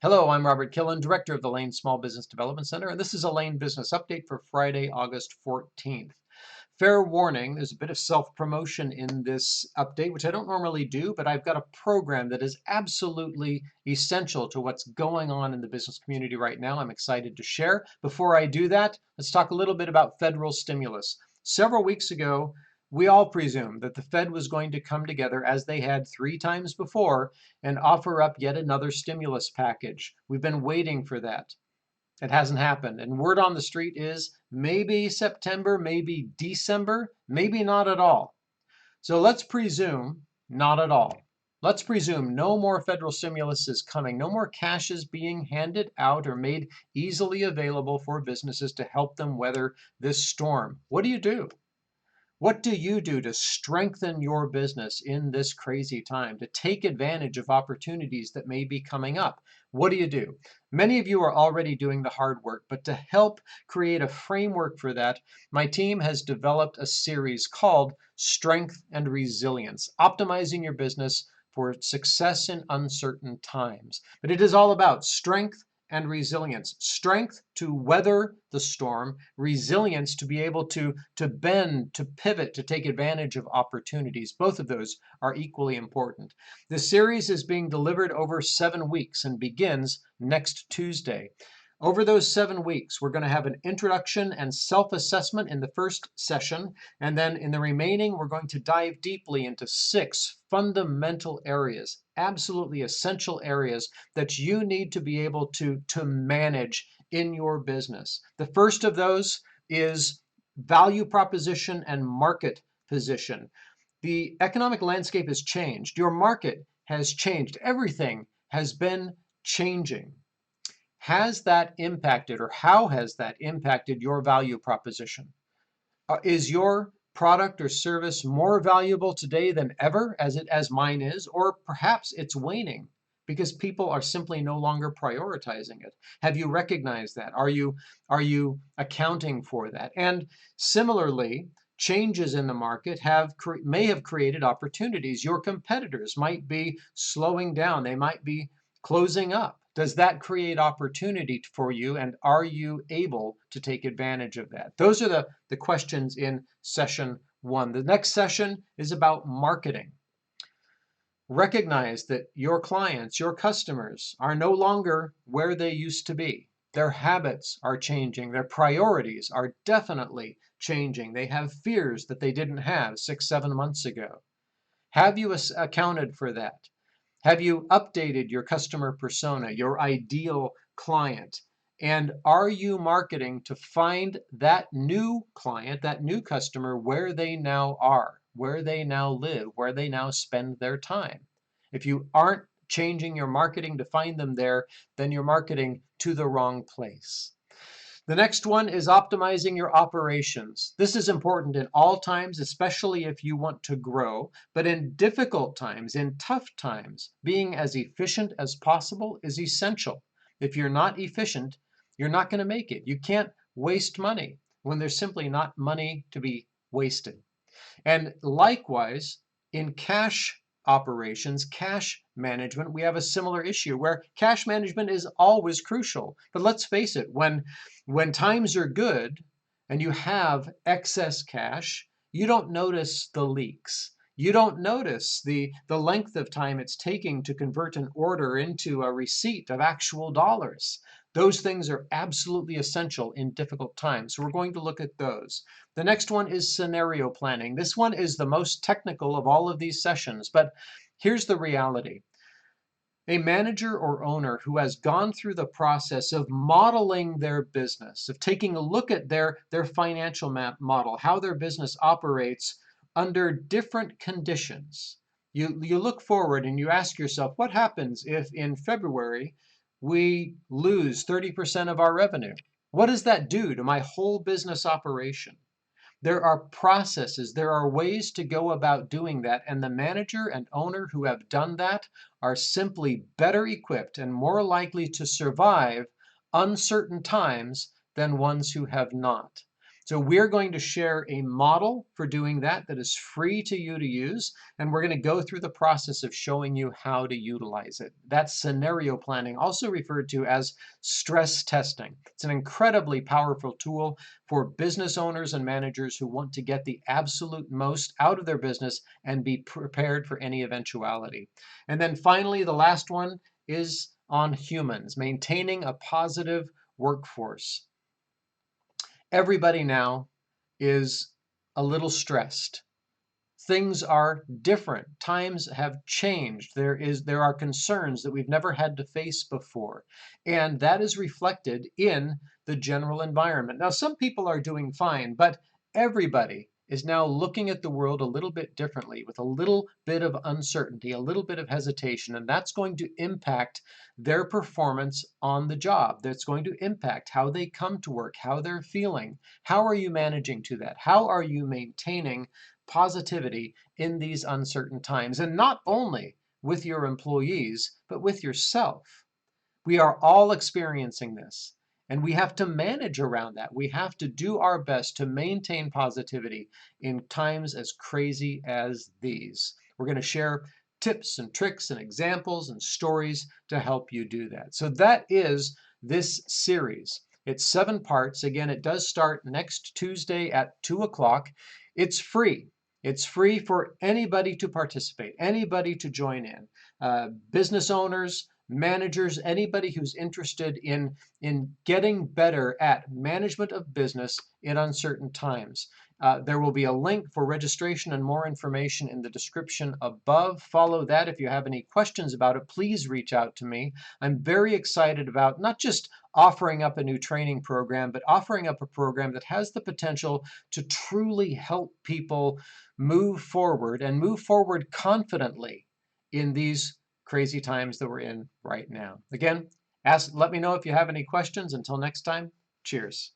Hello, I'm Robert Killen, Director of the Lane Small Business Development Center, and this is a Lane Business Update for Friday, August 14th. Fair warning, there's a bit of self-promotion in this update, which I don't normally do, but I've got a program that is absolutely essential to what's going on in the business community right now. I'm excited to share. Before I do that, let's talk a little bit about federal stimulus. Several weeks ago, we all presumed that the Fed was going to come together, as they had 3 times before, and offer up yet another stimulus package. We've been waiting for that. It hasn't happened. And word on the street is maybe September, maybe December, maybe not at all. So let's presume not at all. Let's presume no more federal stimulus is coming. No more cash is being handed out or made easily available for businesses to help them weather this storm. What do you do? What do you do to strengthen your business in this crazy time, to take advantage of opportunities that may be coming up? What do you do? Many of you are already doing the hard work, but to help create a framework for that, my team has developed a series called Strength and Resilience, optimizing your business for success in uncertain times. But it is all about strength and resilience. Strength to weather the storm, resilience to be able to bend, to pivot, to take advantage of opportunities. Both of those are equally important. The series is being delivered over 7 weeks and begins next Tuesday. Over those 7 weeks, we're going to have an introduction and self-assessment in the first session, and then in the remaining, we're going to dive deeply into 6 fundamental areas, absolutely essential areas that you need to be able to manage in your business. The first of those is value proposition and market position. The economic landscape has changed. Your market has changed. Everything has been changing. Has that impacted, or how has that impacted your value proposition? Is your product or service more valuable today than ever, as mine is, or perhaps it's waning because people are simply no longer prioritizing it? Have you recognized that? Are you accounting for that? And similarly, changes in the market may have created opportunities. Your competitors might be slowing down. They might be closing up. Does that create opportunity for you, and are you able to take advantage of that? Those are the questions in session 1. The next session is about marketing. Recognize that your clients, your customers, are no longer where they used to be. Their habits are changing. Their priorities are definitely changing. They have fears that they didn't have 6, 7 months ago. Have you accounted for that? Have you updated your customer persona, your ideal client? And are you marketing to find that new client, that new customer, where they now are, where they now live, where they now spend their time? If you aren't changing your marketing to find them there, then you're marketing to the wrong place. The next one is optimizing your operations. This is important in all times, especially if you want to grow. But in difficult times, in tough times, being as efficient as possible is essential. If you're not efficient, you're not going to make it. You can't waste money when there's simply not money to be wasted. And likewise, in cash operations, cash management, we have a similar issue where cash management is always crucial. But let's face it, when times are good and you have excess cash, you don't notice the leaks. You don't notice the length of time it's taking to convert an order into a receipt of actual dollars. Those things are absolutely essential in difficult times. So we're going to look at those. The next one is scenario planning. This one is the most technical of all of these sessions, but here's the reality. A manager or owner who has gone through the process of modeling their business, of taking a look at their financial model, how their business operates under different conditions. You look forward and you ask yourself, what happens if in February we lose 30% of our revenue? What does that do to my whole business operation? There are processes, there are ways to go about doing that, and the manager and owner who have done that are simply better equipped and more likely to survive uncertain times than ones who have not. So we're going to share a model for doing that that is free to you to use, and we're going to go through the process of showing you how to utilize it. That's scenario planning, also referred to as stress testing. It's an incredibly powerful tool for business owners and managers who want to get the absolute most out of their business and be prepared for any eventuality. And then finally, the last one is on humans, maintaining a positive workforce. Everybody now is a little stressed. Things are different. Times have changed. There are concerns that we've never had to face before. And that is reflected in the general environment. Now, some people are doing fine, but everybody is now looking at the world a little bit differently, with a little bit of uncertainty, a little bit of hesitation, and that's going to impact their performance on the job. That's going to impact how they come to work, how they're feeling. How are you managing to that? How are you maintaining positivity in these uncertain times? And not only with your employees, but with yourself. We are all experiencing this, and we have to manage around that. We have to do our best to maintain positivity in times as crazy as these. We're going to share tips and tricks and examples and stories to help you do that. So that is this series. It's 7 parts. Again, it does start next Tuesday at 2 o'clock. It's free. It's free for anybody to participate, anybody to join in. Business owners, managers, anybody who's interested in getting better at management of business in uncertain times. There will be a link for registration and more information in the description above. Follow that. If you have any questions about it, please reach out to me. I'm very excited about not just offering up a new training program, but offering up a program that has the potential to truly help people move forward and move forward confidently in these crazy times that we're in right now. Again, let me know if you have any questions. Until next time, cheers.